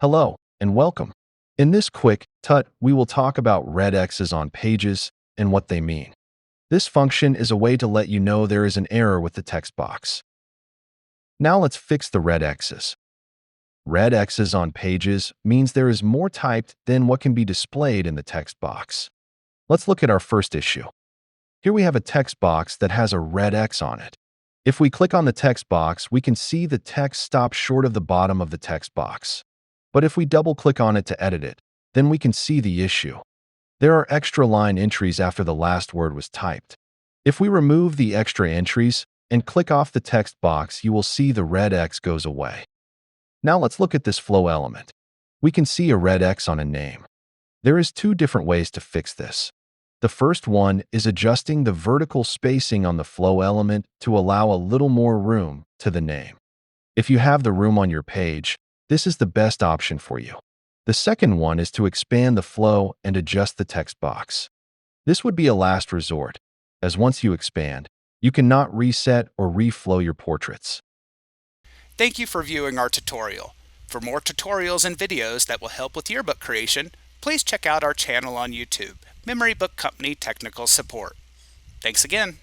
Hello, and welcome. In this quick tut, we will talk about red X's on pages and what they mean. This function is a way to let you know there is an error with the text box. Now let's fix the red X's. Red X's on pages means there is more typed than what can be displayed in the text box. Let's look at our first issue. Here we have a text box that has a red X on it. If we click on the text box, we can see the text stop short of the bottom of the text box. But if we double-click on it to edit it, then we can see the issue. There are extra line entries after the last word was typed. If we remove the extra entries and click off the text box, you will see the red X goes away. Now let's look at this flow element. We can see a red X on a name. There is two different ways to fix this. The first one is adjusting the vertical spacing on the flow element to allow a little more room to the name. If you have the room on your page, this is the best option for you. The second one is to expand the flow and adjust the text box. This would be a last resort, as once you expand, you cannot reset or reflow your portraits. Thank you for viewing our tutorial. For more tutorials and videos that will help with yearbook creation, please check out our channel on YouTube, Memory Book Company Technical Support. Thanks again.